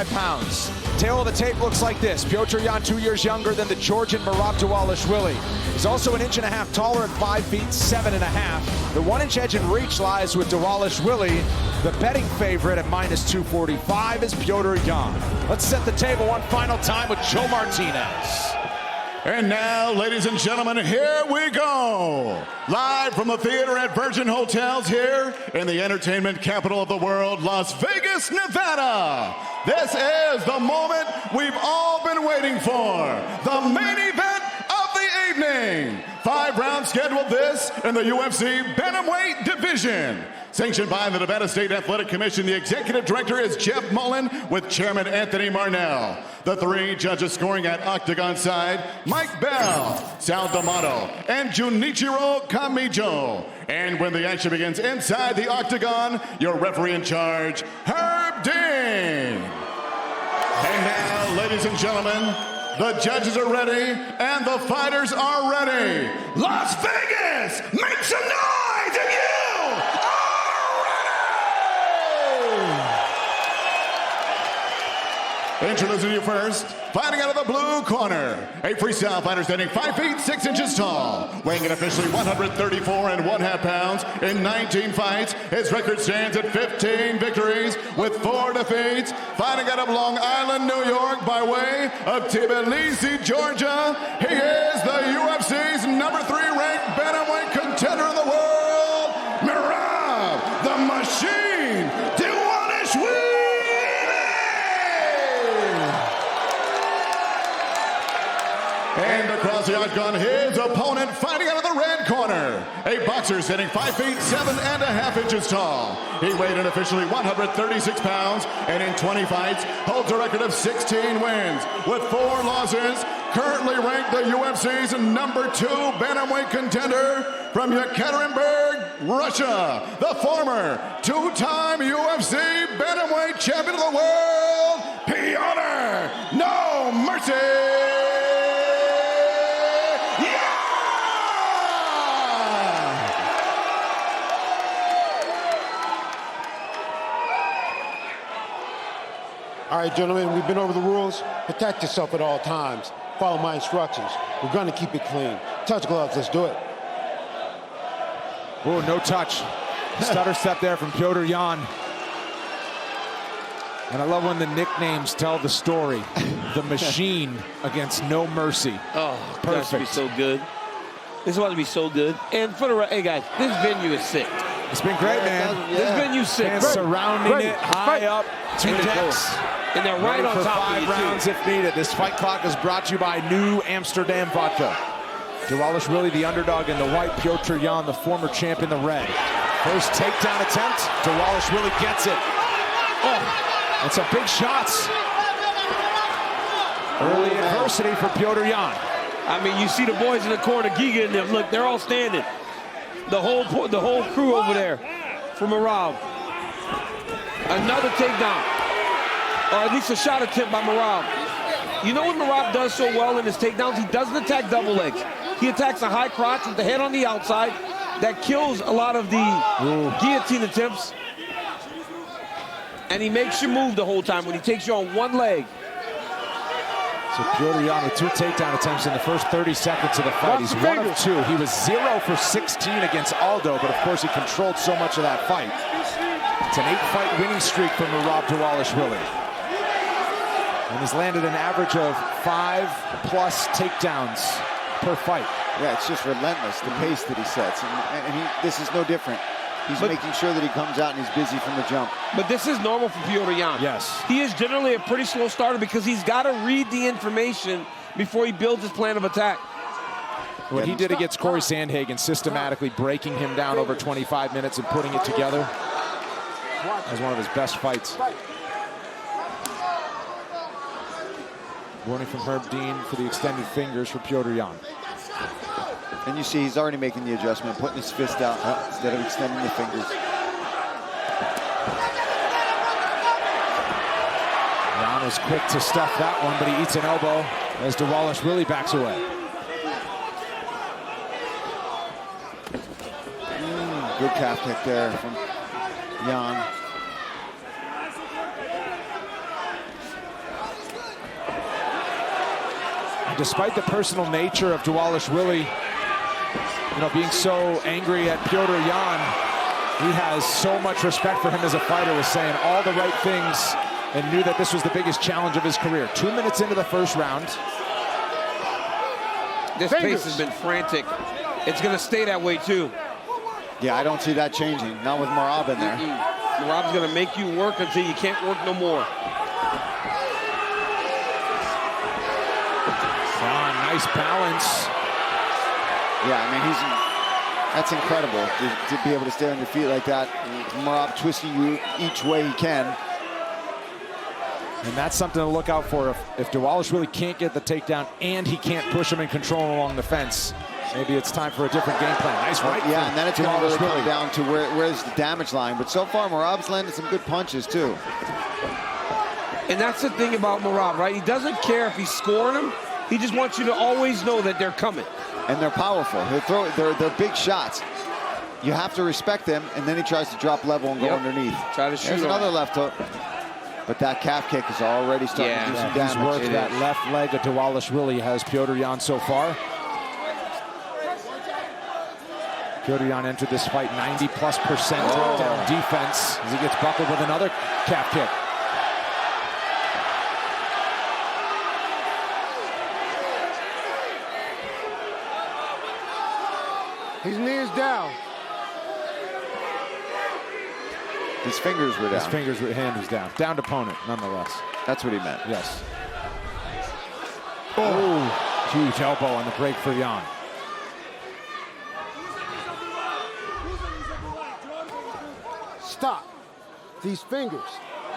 5 pounds. Tail of the tape looks like this. Pетr Yan, 2 years younger than the Georgian Merab Двалишвили. He's also 1.5 inches taller at 5 feet 7.5. The 1 inch edge in reach lies with Двалишвили. The betting favorite at -245 is Petr Yan. Let's set the table one final time with Joe Martinez. And now, ladies and gentlemen, here we go. Live from the theater at Virgin Hotels here in the entertainment capital of the world, Las Vegas, Nevada. This is the moment we've all been waiting for. The main event of the evening. 5 rounds scheduled this in the UFC Bantamweight division. Sanctioned by the Nevada State Athletic Commission, the executive director is Jeff Mullen with Chairman Anthony Marnell. The 3 judges scoring at octagon side, Mike Bell, Sal D'Amato, and Junichiro Kamijo. And when the action begins inside the octagon, your referee in charge, Herb Dean. And now, ladies and gentlemen, the judges are ready and the fighters are ready. Las Vegas, make some noise if you introducing you first, fighting out of the blue corner, a freestyle fighter standing 5 feet 6 inches tall, weighing in officially 134.5 pounds in 19 fights. His record stands at 15 victories with 4 defeats. Fighting out of Long Island, New York, by way of Tbilisi, Georgia, he is the UFC's #3 ranked bantamweight contender in the world, Merab the Machine Двалишвили. And across the octagon, his opponent fighting out of the red corner, a boxer standing 5 feet 7.5 inches tall. He weighed in officially 136 pounds, and in 20 fights holds a record of 16 wins with 4 losses. Currently ranked the UFC's #2 bantamweight contender from Yekaterinburg, Russia, the former 2-time UFC bantamweight champion of the world, Pionner No Mercy. All right, gentlemen, we've been over the rules. Protect yourself at all times. Follow my instructions. We're going to keep it clean. Touch gloves, let's do it. Oh, no touch. Stutter step there from Petr Yan. And I love when the nicknames tell the story. The Machine against No Mercy. Oh, perfect. This is so good. This is about to be so good. And for the hey guys, this venue is sick. It's been great, man. This venue's sick. Fans surrounding it, high up, 2 decks. And they're right on for top 5 of you, rounds if needed. This fight clock is brought to you by New Amsterdam Vodka. Двалишвили, the underdog in the white. Petr Yan, the former champ, in the red. First takedown attempt. Двалишвили gets it. Oh, and some big shots. Early adversity for Petr Yan. I mean, you see the boys in the corner, Giga and them. Look, they're all standing. The whole crew over there from Merab. Another takedown. Or at least a shot attempt by Merab. You know what Merab does so well in his takedowns? He doesn't attack double legs. He attacks a high crotch with the head on the outside. That kills a lot of the guillotine attempts. And he makes you move the whole time when he takes you on one leg. So Petr Yan with 2 takedown attempts in the first 30 seconds of the fight. He's 1 of 2. He was 0 for 16 against Aldo, but of course he controlled so much of that fight. It's an 8-fight winning streak for Merab Двалишвили. And he's landed an average of 5+ takedowns per fight. Yeah, it's just relentless, the pace that he sets. And this is no different. He's making sure that he comes out and he's busy from the jump. But this is normal for Petr Yan. Yes. He is generally a pretty slow starter because he's got to read the information before he builds his plan of attack. What he did against Corey Sandhagen, systematically breaking him down over 25 minutes and putting it together, as one of his best fights. Warning from Herb Dean for the extended fingers for Petr Yan. And you see he's already making the adjustment, putting his fist out instead of extending the fingers. Yan was quick to stuff that one, but he eats an elbow as Двалишвили backs away. Good calf kick there from Yan. despite the personal nature of Двалишвили, being so angry at Petr Yan, he has so much respect for him as a fighter, was saying all the right things and knew that this was the biggest challenge of his career. 2 minutes into the first round. This pace has been frantic. It's going to stay that way, too. Yeah, I don't see that changing. Not with Merab in there. Merab's going to make you work until you can't work no more. Nice balance. Yeah, I mean, that's incredible to be able to stay on your feet like that. Merab twisting you each way he can. And that's something to look out for. If Двалишвили can't get the takedown and he can't push him and control him along the fence, maybe it's time for a different game plan. Nice right. Yeah, and then it's going to really come down to where's the damage line. But so far, Merab's landed some good punches, too. And that's the thing about Merab, right? He doesn't care if he's scoring them. He just wants you to always know that they're coming. And they're powerful. They're big shots. You have to respect them, and then he tries to drop level and go underneath. Try to shoot. There's another left hook. But that calf kick is already starting to do some damage. He's worked that left leg of Двалишвили, has Petr Yan so far. Petr Yan entered this fight 90+% takedown defense as he gets buckled with another calf kick. His knee is down. His fingers were down. Hand was down. Downed opponent, nonetheless. That's what he meant. Yes. Oh, huge elbow on the break for Yan. Stop. These fingers.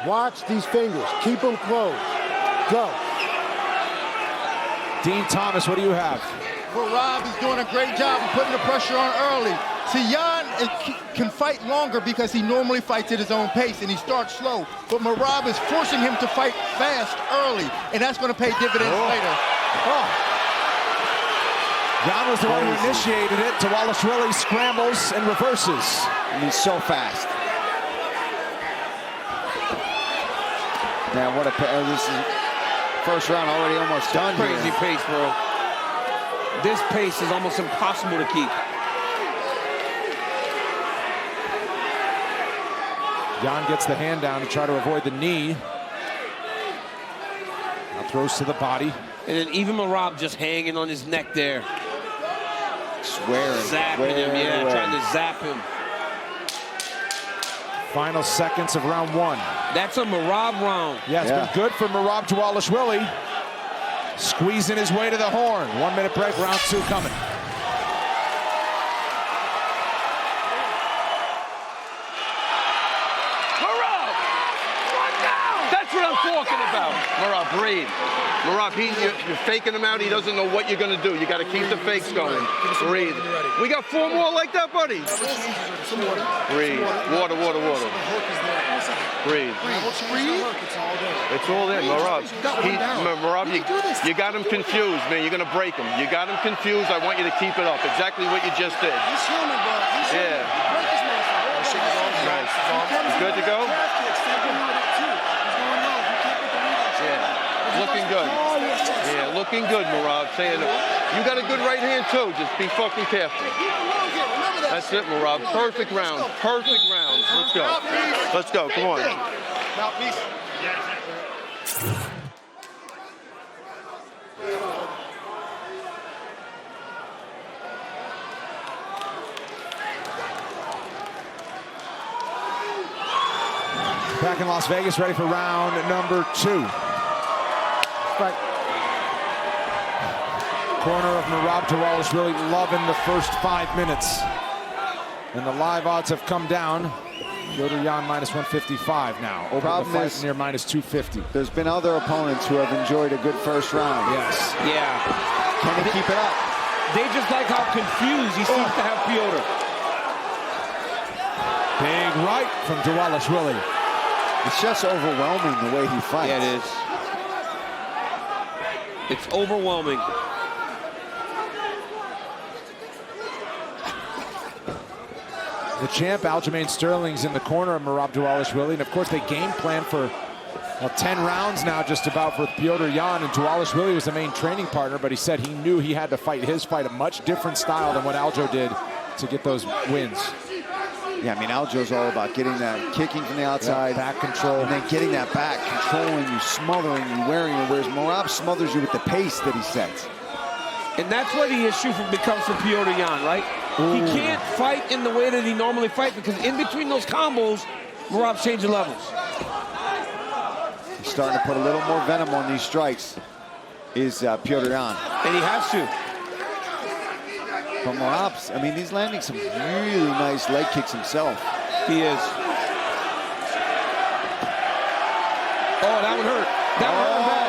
Watch these fingers. Keep them closed. Go. Dean Thomas, what do you have? Merab is doing a great job of putting the pressure on early. See, Yan can fight longer because he normally fights at his own pace and he starts slow. But Merab is forcing him to fight fast early, and that's going to pay dividends later. Yan was the one who initiated it. Двалишвили scrambles and reverses. And he's so fast. Man, what a this is first round already almost done. Crazy pace, bro. This pace is almost impossible to keep. Yan gets the hand down to try to avoid the knee. Now throws to the body. And then even Merab just hanging on his neck there. Swearing. Zapping him, trying to zap him. Final seconds of round one. That's a Merab round. Yeah, it's been good for Merab Двалишвili. Squeezing his way to the horn. 1 minute break, round two coming. Merab! One down! That's what I'm talking about. Merab, breathe. Merab, you're faking him out. He doesn't know what you're going to do. You got to keep the fakes going. Breathe. We got 4 more like that, buddy. Breathe. Water. Breathe. It's all there, Merab. Merab, you got him confused, man. You're going to break him. You got him confused. I want you to keep it up. Exactly what you just did. Yeah. Nice. You good to go? Yeah. Looking good. Yeah, looking good, Merab. Saying, you got a good right hand, too. Just be fucking careful. That's it, Merab. Perfect round. Perfect round. Let's go. Let's go. Come on. Back in Las Vegas, ready for round number two. Right. Corner of Merab Двалишвili loving the first 5 minutes. And the live odds have come down. Petr Yan minus 155 now. Over the fight near minus 250. There's been other opponents who have enjoyed a good first round. Yes. Yeah. Can he keep it up? They just like how confused he seems to have Petr. Big right from Двалишвili. It's just overwhelming the way he fights. Yeah, it is. It's overwhelming. The champ, Aljamain Sterling's in the corner of Merab Двалишвili, and of course they game plan for Well, 10 rounds now just about for Petr Yan, and Двалишвили was the main training partner, but he said he knew he had to fight his fight a much different style than what Aljo did to get those wins. Yeah, I mean, Aljo's all about getting that kicking from the outside. Back control. And then getting that back, controlling you, smothering you, wearing you, whereas Merab smothers you with the pace that he sets. And that's where the issue becomes for Petr Yan, right? Ooh. He can't fight in the way that he normally fights because in between those combos, Merab's changing levels. He's starting to put a little more venom on these strikes, is Petr Yan. And he has to. But Merab's, I mean, he's landing some really nice leg kicks himself. He is. Oh, that one hurt. That one hurt bad.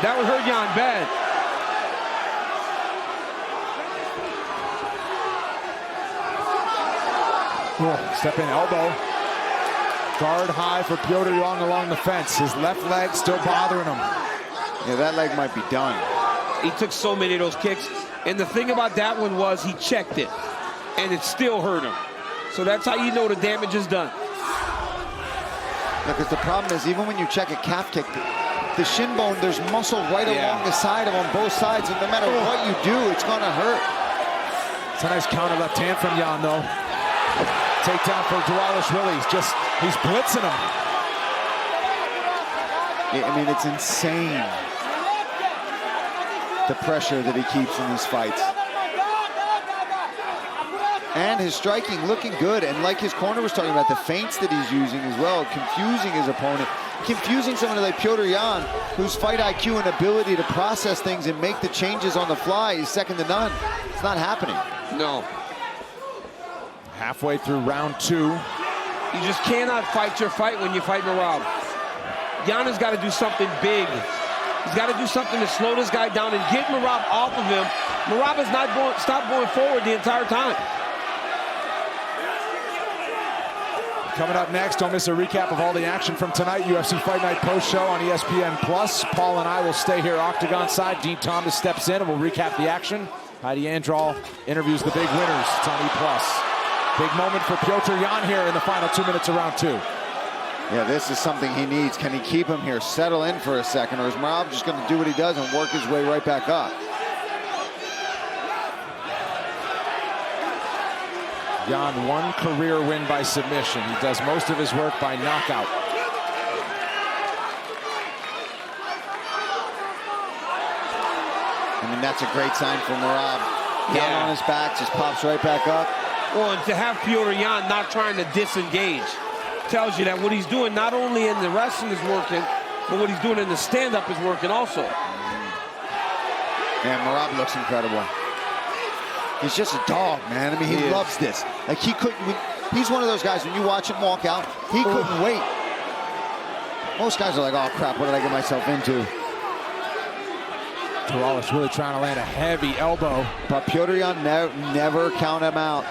That would hurt Yan bad. Step in elbow. Guard high for Petr Yan along the fence. His left leg still bothering him. Yeah, that leg might be done. He took so many of those kicks. And the thing about that one was he checked it. And it still hurt him. So that's how you know the damage is done. Because the problem is, even when you check a calf kick, the shin bone, there's muscle right along the side of on both sides, and no matter what you do, it's gonna hurt. It's a nice counter left hand from Yan, though. Takedown for Двалишвили. He's blitzing him. I mean, it's insane, the pressure that he keeps in these fights. And his striking looking good, and like his corner was talking about, the feints that he's using as well, confusing his opponent, confusing someone like Petr Yan, whose fight IQ and ability to process things and make the changes on the fly is second to none. It's not happening. No. Halfway through round 2. You just cannot fight your fight when you fight Merab. Yan has got to do something big. He's got to do something to slow this guy down and get Merab off of him. Merab has not stopped going forward the entire time. Coming up next, don't miss a recap of all the action from tonight. UFC Fight Night post show on ESPN+. Paul and I will stay here octagon side. Dean Thomas steps in and we'll recap the action. Heidi Andral interviews the big winners. It's on E+. Big moment for Petr Yan here in the final 2 minutes of round 2. Yeah, this is something he needs. Can he keep him here, settle in for a second, or is Merab just going to do what he does and work his way right back up? Yan, one career win by submission. He does most of his work by knockout. I mean, that's a great sign for Merab. Down on his back, just pops right back up. Well, and to have Petr Yan not trying to disengage tells you that what he's doing not only in the wrestling is working, but what he's doing in the stand-up is working also. Yeah, Merab looks incredible. He's just a dog, man. I mean, he loves this. Like, he couldn't, he's one of those guys, when you watch him walk out, he couldn't wait. Most guys are like, oh, crap, what did I get myself into? Двалишвили trying to land a heavy elbow. But Petr Yan never count him out.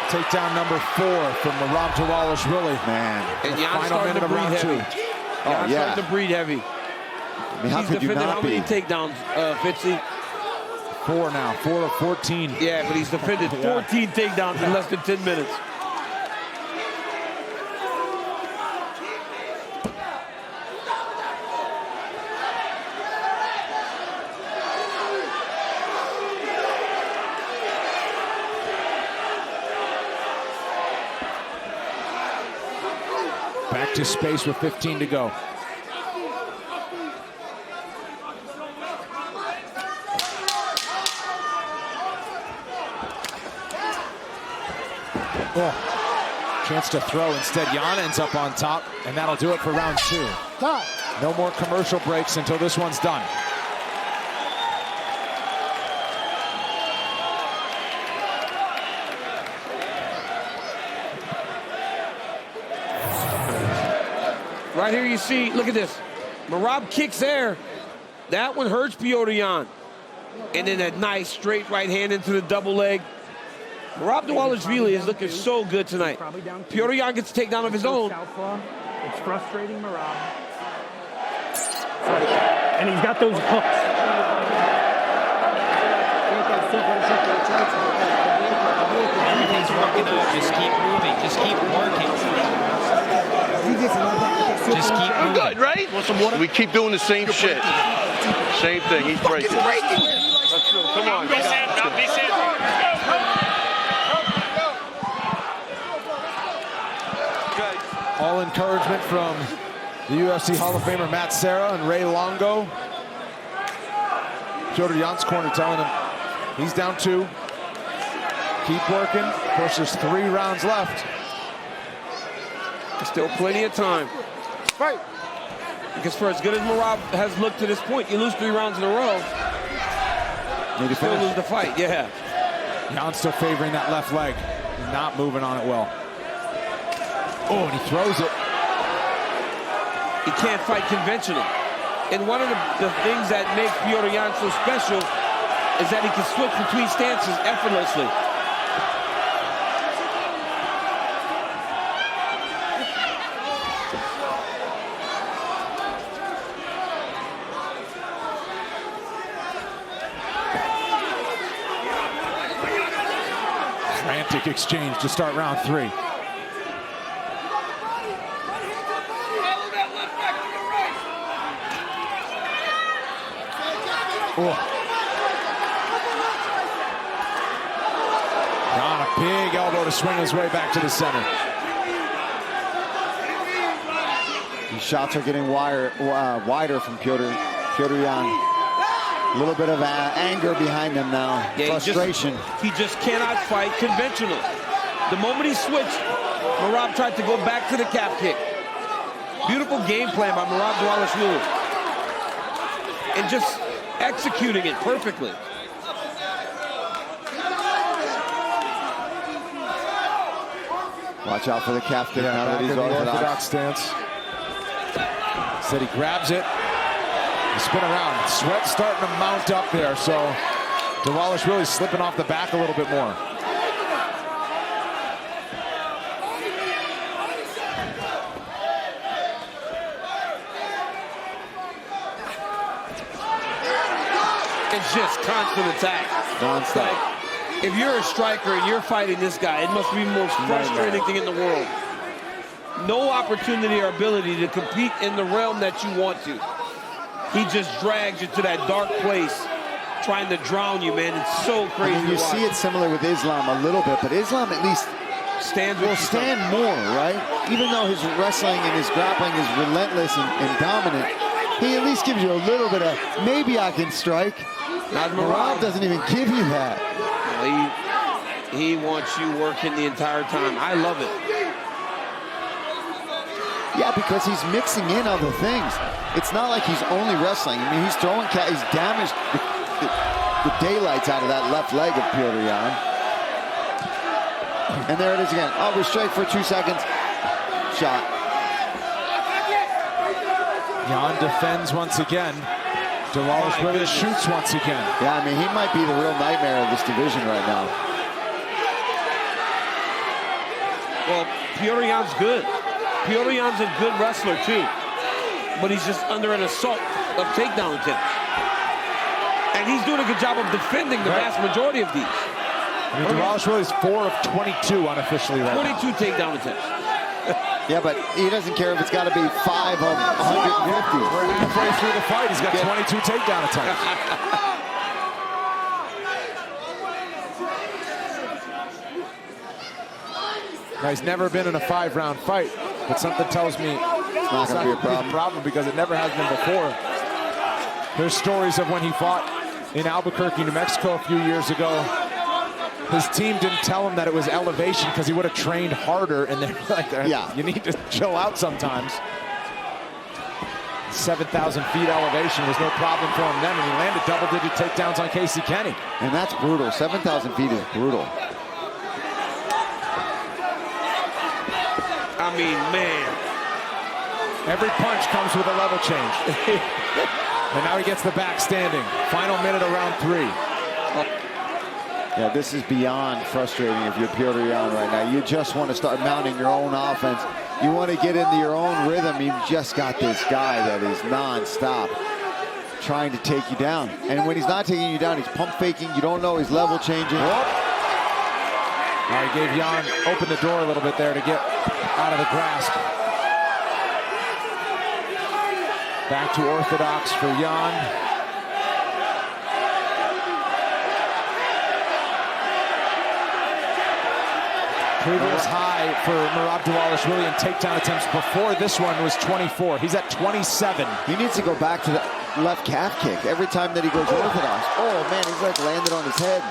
Takedown number 4 from Merab Двалишвili. Man. And Jan's final minute of round 2. Jan's starting to breathe heavy. I mean, how could you not how many takedowns, Fitzy? 4 now, 4 of 14. Yeah, but he's defended 14 takedowns in less than 10 minutes. Back to space with 15 to go. Chance to throw. Instead, Yan ends up on top, and that'll do it for round 2. No more commercial breaks until this one's done. Right here you see, look at this. Merab kicks there. That one hurts Petr Yan. And then that nice straight right hand into the double leg. Merab Двалишвили is looking so good tonight. Petr Yan gets a takedown of his own. It's frustrating Merab. And he's got those hooks. Everything's working out. Just keep moving. Just keep working. Just keep moving. We're good, right? Want some water? We keep doing the same shit. Same thing. He's breaking. Let's go. Come on. Be sad. Now be sad. All encouragement from the UFC Hall of Famer Matt Serra and Ray Longo. Petr Yan's corner telling him he's down 2. Keep working. Of course, there's 3 rounds left. Still plenty of time. Fight. Because for as good as Merab has looked to this point, you lose 3 rounds in a row, Need to still finish. lose the fight. Yeah. Yan's still favoring that left leg. Not moving on it well. Oh, and he throws it. He can't fight conventional. And one of the things that makes Petr Yan so special is that he can switch between stances effortlessly. Frantic exchange to start round 3. Oh. Yan, a big elbow to swing his way back to the center. These shots are getting wider from Petr Yan. A little bit of anger behind him now. Yeah, frustration. He just cannot fight conventional. The moment he switched, Merab tried to go back to the calf kick. Beautiful game plan by Merab Двалишвили. And just executing it perfectly. Watch out for the calf kick now that he's orthodox stance. Said he grabs it. Spin around. Sweat starting to mount up there, so Двалишвili's slipping off the back a little bit more. It's just constant attack. Non-stop. Like, if you're a striker and you're fighting this guy, it must be the most frustrating thing in the world. No opportunity or ability to compete in the realm that you want to. He just drags you to that dark place, trying to drown you, man. It's so crazy. I mean, you see it similar with Islam a little bit, but Islam at least will stand more, right? Even though his wrestling and his grappling is relentless and dominant, he at least gives you a little bit of, maybe I can strike. Merab doesn't even give you that. He wants you working the entire time. I love it. Yeah, because he's mixing in other things. It's not like he's only wrestling. I mean, he's throwing, he's damaged the daylights out of that left leg of Petr Yan. And there it is again. Oh, we're straight for 2 seconds. Shot. Yan defends once again. Двалишвили shoots once again. Yeah, I mean, he might be the real nightmare of this division right now. Well, Petr Yan's good. Petr Yan's a good wrestler, too. But he's just under an assault of takedown attempts. And he's doing a good job of defending the vast majority of these. I mean, Двалишвili's 4 of 22 unofficially right 22 takedown attempts. Yeah, but he doesn't care if it's got to be 5 of 150. We're halfway through the fight. He's got 22 takedown attempts. Now, he's never been in a 5-round fight, but something tells me it's not going to be a problem because it never has been before. There's stories of when he fought in Albuquerque, New Mexico a few years ago. His team didn't tell him that it was elevation because he would have trained harder, and they're like, yeah, you need to chill out sometimes. 7,000 feet elevation was no problem for him then, and he landed double-digit takedowns on Casey Kenny. And that's brutal. 7,000 feet is brutal. I mean, man. Every punch comes with a level change. And now he gets the back standing. Final minute of round 3. Yeah, this is beyond frustrating if you're Petr Yan right now. You just want to start mounting your own offense. You want to get into your own rhythm. You've just got this guy that is non-stop trying to take you down. And when he's not taking you down, he's pump faking. You don't know he's level changing. All right, gave Yan open the door a little bit there to get out of the grasp. Back to orthodox for Yan. Previous high for Merab Dvalishvili in takedown attempts before this one was 24. He's at 27. He needs to go back to the left calf kick every time that he goes orthodox. Oh, man, he's like landed on his head.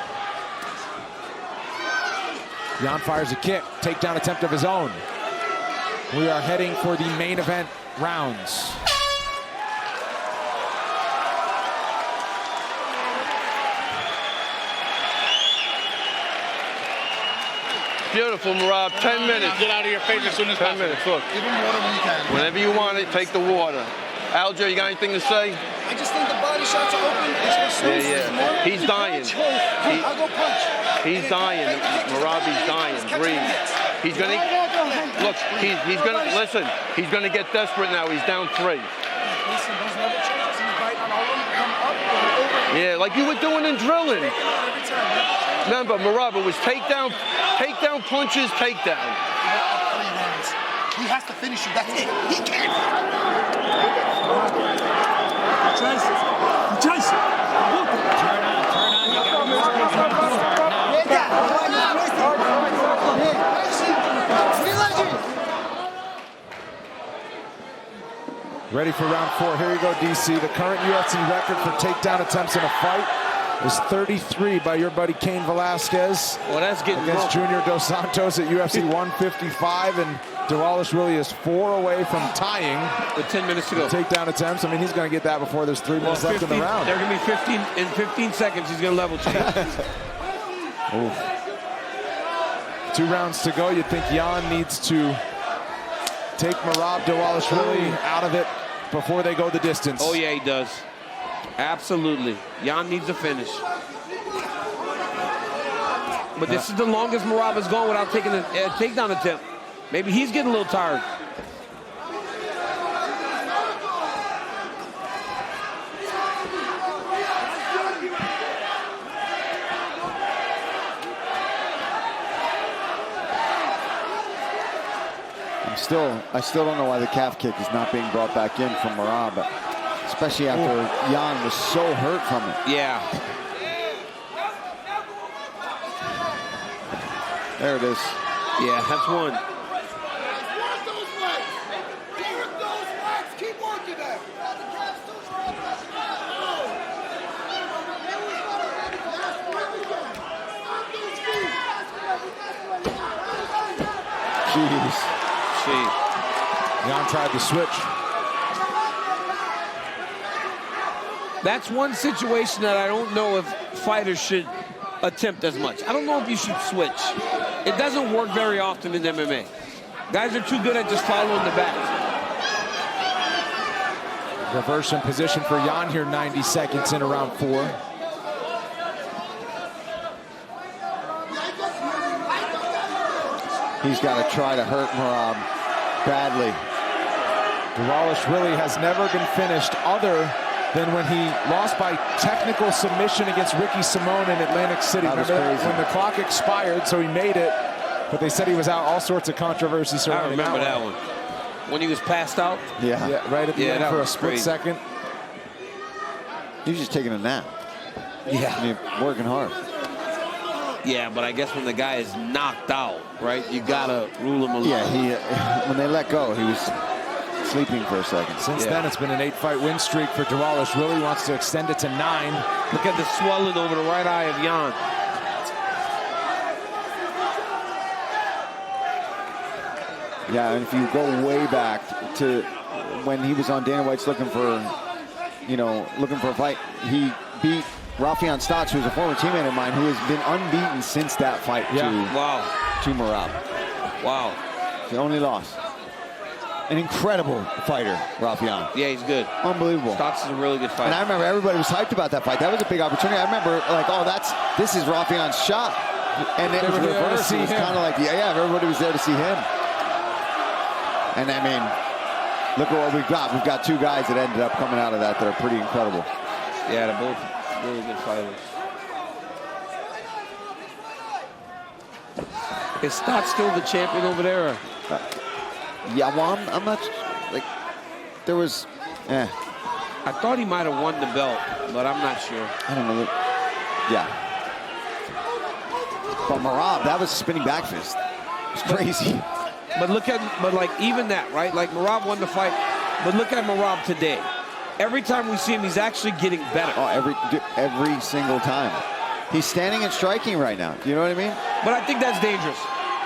Yan fires a kick, takedown attempt of his own. We are heading for the main event rounds. Beautiful, Merab. 10 minutes. Get out of your face as soon as 10 minutes, look. Give him water when you can. Whenever you want it, take the water. Aljo, you got anything to say? I just think the body shots are open. Yeah. He's dying. I'll go punch. He's dying. Merabi's dying. Breathe. He's gonna look. He's gonna listen. He's gonna get desperate now. He's down 3. Listen, those level changes, he's biting on all of them, come up and over. Yeah, like you were doing in drilling. Every time. Remember, Merab was takedown, punches, takedown. He has to finish you. That's it. He can't. Turn on. You got to start now. Ready for round 4. Here you go, DC. The current UFC record for takedown attempts in a fight is 33 by your buddy Cain Velasquez. Well, that's getting against Junior Dos Santos at UFC 155, and Dvalishvili is 4 away from tying with 10 minutes to go. Takedown attempts. I mean, he's going to get that before there's 3 minutes left in the round. They're going to be 15 in 15 seconds. He's going to level change. 2 rounds to go. You'd think Yan needs to take Merab Dvalishvili out of it before they go the distance. Oh yeah, he does. Absolutely. Yan needs a finish. But this is the longest Merab has gone without taking a takedown attempt. Maybe he's getting a little tired. I still don't know why the calf kick is not being brought back in from Merab, especially after Yan was so hurt from it. Yeah. There it is. Yeah, that's one. Jeez. Yan tried to switch. That's one situation that I don't know if fighters should attempt as much. I don't know if you should switch. It doesn't work very often in MMA. Guys are too good at just following the back. Reverse in position for Yan here, 90 seconds in round 4. He's got to try to hurt Merab badly. Dvalishvili has never been finished other than when he lost by technical submission against Ricky Simone in Atlantic City. That was crazy. When the clock expired, so he made it, but they said he was out. All sorts of controversy surrounding I remember that one. When he was passed out? Yeah. Right at the end for a split crazy. second. He was just taking a nap. Yeah. I mean, working hard. Yeah, but I guess when the guy is knocked out, right, you gotta rule him alone. Yeah, when they let go, he was sleeping for a second. Since then, it's been an 8-fight win streak for Dvalishvili. He wants to extend it to 9. Look at the swelling over the right eye of Yan. Yeah, and if you go way back to when he was on Dana White's looking for a fight, he beat Rafian Stotts, who's a former teammate of mine, who has been unbeaten since that fight to Merab. Wow. The only loss. An incredible fighter, Rafian. Yeah, he's good. Unbelievable. Stotts is a really good fighter. And I remember everybody was hyped about that fight. That was a big opportunity. I remember, like, this is Rafian's shot. And it was reversed. It was kind of like, everybody was there to see him. And I mean, look at what we've got. We've got 2 guys that ended up coming out of that are pretty incredible. Yeah, they're both really good fighters. Is Stott still the champion over there? Or? Yeah, well, I'm not, like, there was, I thought he might have won the belt, but I'm not sure. I don't know. Yeah. But Merab, that was a spinning back fist. It's crazy. But look at, like even that, right? Like Merab won the fight, but look at Merab today. Every time we see him, he's actually getting better. Oh, every single time. He's standing and striking right now. You know what I mean? But I think that's dangerous.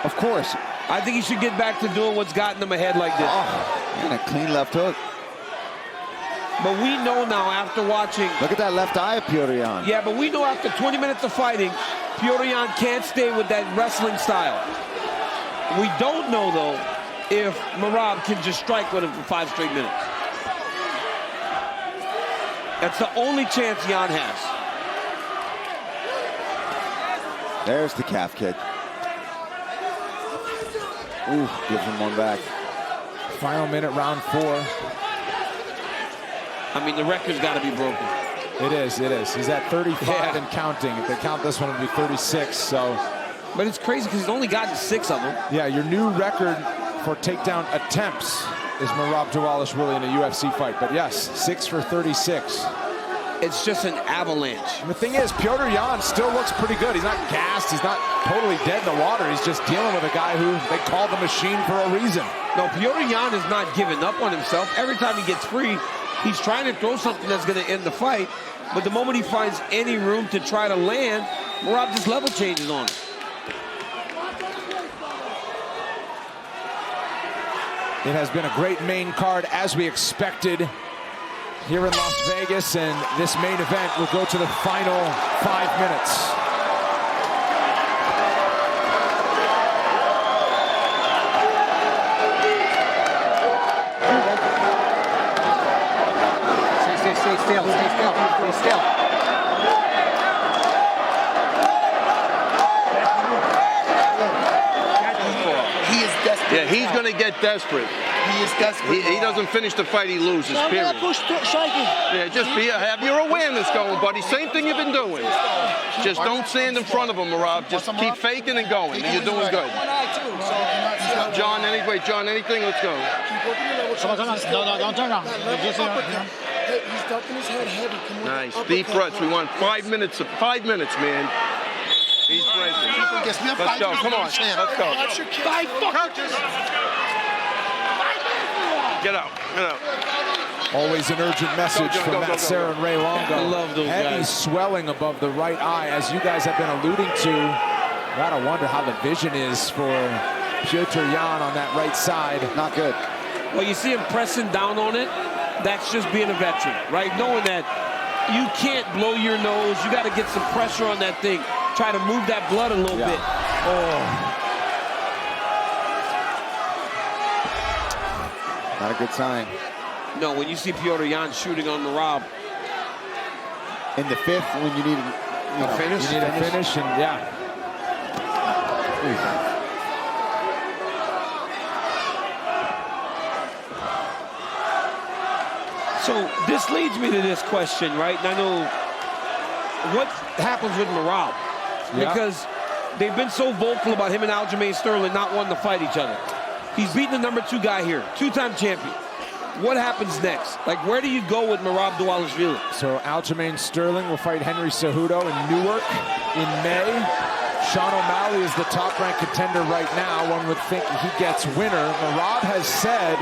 Of course. I think he should get back to doing what's gotten him ahead like this. Oh, and a clean left hook. But we know now after watching. Look at that left eye of Petr Yan. Yeah, but we know after 20 minutes of fighting, Petr Yan can't stay with that wrestling style. We don't know, though, if Merab can just strike with him for 5 straight minutes. That's the only chance Yan has. There's the calf kick. Ooh, gives him one back. Final minute, round 4. I mean, the record's got to be broken. It is. He's at 35 and counting. If they count this one, it'll be 36, so. But it's crazy because he's only gotten 6 of them. Yeah, your new record for takedown attempts is Merab Двалишвили in a UFC fight. But yes, 6 for 36. It's just an avalanche. And the thing is, Petr Yan still looks pretty good. He's not gassed. He's not totally dead in the water. He's just dealing with a guy who they call the machine for a reason. No, Petr Yan is not giving up on himself. Every time he gets free, he's trying to throw something that's going to end the fight. But the moment he finds any room to try to land, Merab just level changes on him. It has been a great main card, as we expected, here in Las Vegas, and this main event will go to the final 5 minutes. Stay still. He is desperate. Yeah, he's going to get desperate. He is desperate. He doesn't finish the fight, he loses, period. Yeah, just have your awareness going, buddy. Same thing you've been doing. Just don't stand in front of him, Merab. Just keep faking and going. You're doing good. John, anything? Let's go. No, don't turn around. He's ducking his head heavy. Nice. Deep breaths. We want 5 minutes, man. He's breaking. Let's go. Come on. Let's go. Get out. Always an urgent message from Matt Serra and Ray Longo. I love those Heavy guys. swelling above the right eye, as you guys have been alluding to. Gotta wonder how the vision is for Petr Yan on that right side. Not good. Well, you see him pressing down on it. That's just being a veteran, right? Knowing that you can't blow your nose. You got to get some pressure on that thing. Try to move that blood a little bit. Oh. Not a good sign. No, when you see Petr Yan shooting on Merab. In the 5th, when you need a finish. You need a finish, and yeah. So this leads me to this question, right? And I know what happens with Merab, because they've been so vocal about him and Aljamain Sterling not wanting to fight each other. He's beaten the number 2 guy here, 2-time champion. What happens next? Like, where do you go with Merab Двалишвили? So Aljamain Sterling will fight Henry Cejudo in Newark in May. Sean O'Malley is the top-ranked contender right now. One would think he gets winner. Merab has said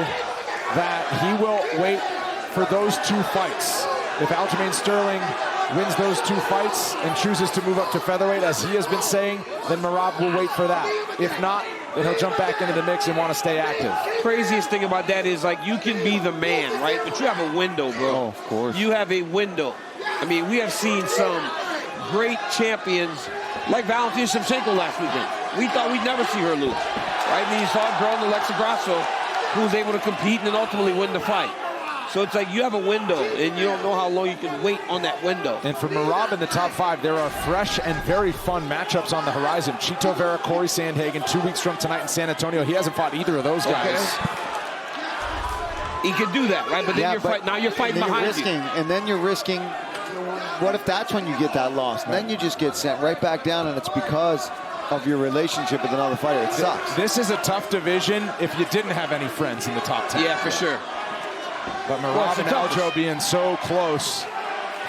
that he will wait for those 2 fights. If Aljamain Sterling wins those 2 fights and chooses to move up to featherweight, as he has been saying, then Merab will wait for that. If not, then he'll jump back into the mix and want to stay active. Craziest thing about that is, like, you can be the man, right? But you have a window, bro. Oh, of course. You have a window. I mean, we have seen some great champions like Valentina Shevchenko last weekend. We thought we'd never see her lose, right? I mean, you saw a girl in Alexa Grasso who was able to compete and then ultimately win the fight. So it's like you have a window, and you don't know how long you can wait on that window. And for Merab in the top 5, there are fresh and very fun matchups on the horizon. Chito Vera, Corey Sandhagen, 2 weeks from tonight in San Antonio. He hasn't fought either of those guys. He can do that, right? But then you're fighting behind you. And then you're risking, what if that's when you get that loss? Then you just get sent right back down, and it's because of your relationship with another fighter. It sucks. This is a tough division if you didn't have any friends in the top 10. Yeah, for sure. But Merab and Aljo being so close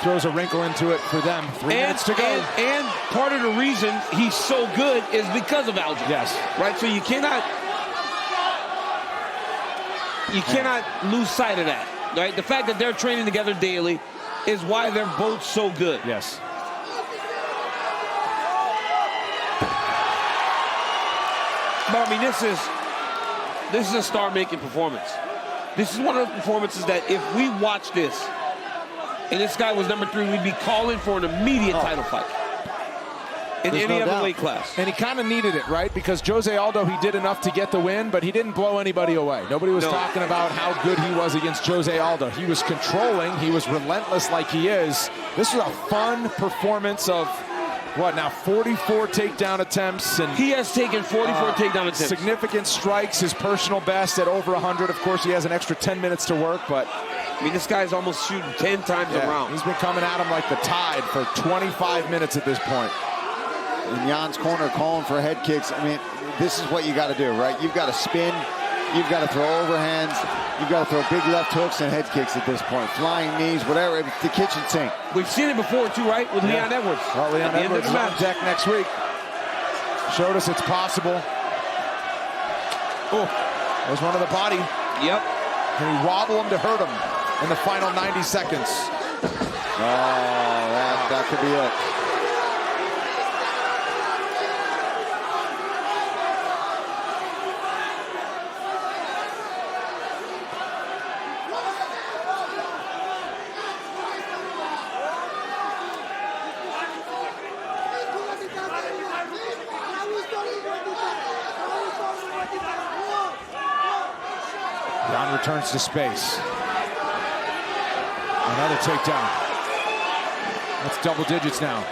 throws a wrinkle into it for them. 3 minutes to go. And part of the reason he's so good is because of Aljo. Yes. Right? So you cannot lose sight of that. Right? The fact that they're training together daily is why they're both so good. Yes. But I mean, this is a star-making performance. This is one of those performances that if we watch this and this guy was number 3, we'd be calling for an immediate title fight in any other weight class. And he kind of needed it, right? Because Jose Aldo, he did enough to get the win, but he didn't blow anybody away. Nobody was talking about how good he was against Jose Aldo. He was controlling. He was relentless like he is. This was a fun performance of, what now, 44 takedown attempts. And he has taken 44 takedown attempts. Significant strikes, his personal best at over 100. Of course, he has an extra 10 minutes to work, but I mean, this guy's almost shooting 10 times a round. He's been coming at him like the Tide for 25 minutes at this point. In Jan's corner calling for head kicks. I mean, this is what you got to do, right? You've got to spin, you've got to throw overhands, you've got to throw big left hooks and head kicks at this point. Flying knees, whatever, it's the kitchen sink. We've seen it before too, right? With Leon Edwards. Well, Leon Edwards is on deck next week. Showed us it's possible. Oh, there's one to the body. Yep. Can he wobble him to hurt him in the final 90 seconds? Oh, that could be it. Jan returns to space. Another takedown. That's double digits now.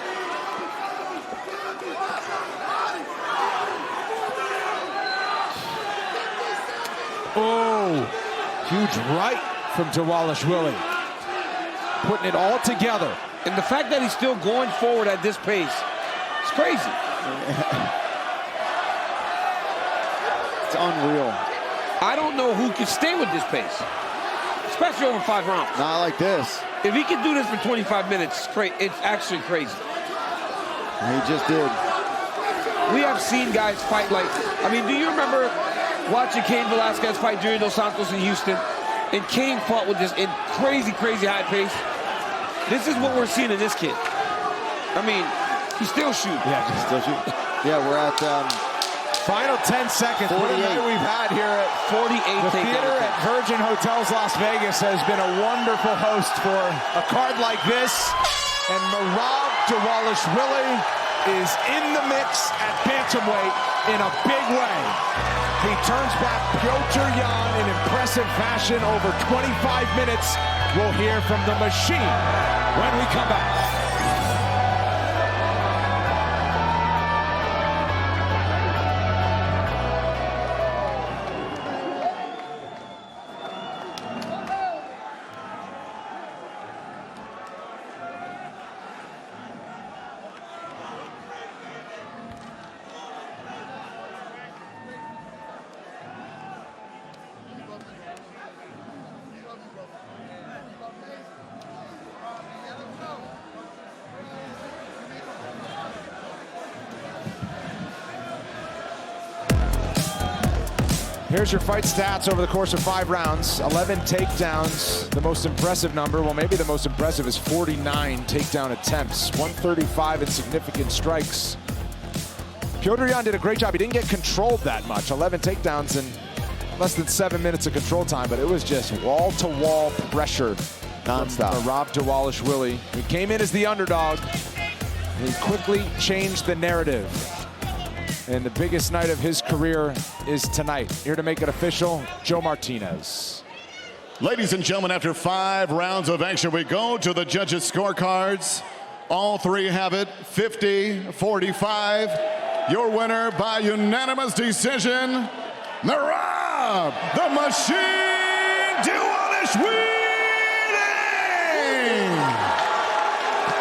Oh, huge right from Двалишвили. Putting it all together. And the fact that he's still going forward at this pace, it's crazy. It's unreal. I don't know who can stay with this pace, especially over 5 rounds. Not like this. If he can do this for 25 minutes, it's actually crazy. He just did. We have seen guys fight like, I mean, do you remember watching Cain Velasquez fight Junior Dos Santos in Houston? And Cain fought with this crazy, crazy high pace. This is what we're seeing in this kid. I mean, he's still shooting. Yeah, he's still shooting. Yeah, we're at final 10 seconds. 48. What a night we've had here at 48. The theater at Virgin Hotels Las Vegas has been a wonderful host for a card like this. And Merab Двалишвили is in the mix at bantamweight in a big way. He turns back Petr Yan in impressive fashion over 25 minutes. We'll hear from the machine when we come back. Here's your fight stats over the course of 5 rounds. 11 takedowns, the most impressive number. Well, maybe the most impressive is 49 takedown attempts. 135 in significant strikes. Petr Yan did a great job. He didn't get controlled that much. 11 takedowns in less than 7 minutes of control time, but it was just wall-to-wall pressure nonstop. Merab Двалишвили. He came in as the underdog. He quickly changed the narrative. And the biggest night of his career is tonight. Here to make it official, Joe Martinez. Ladies and gentlemen, after 5 rounds of action, we go to the judges' scorecards. All 3 have it, 50-45. Your winner by unanimous decision, Merab the Machine Двалишвили!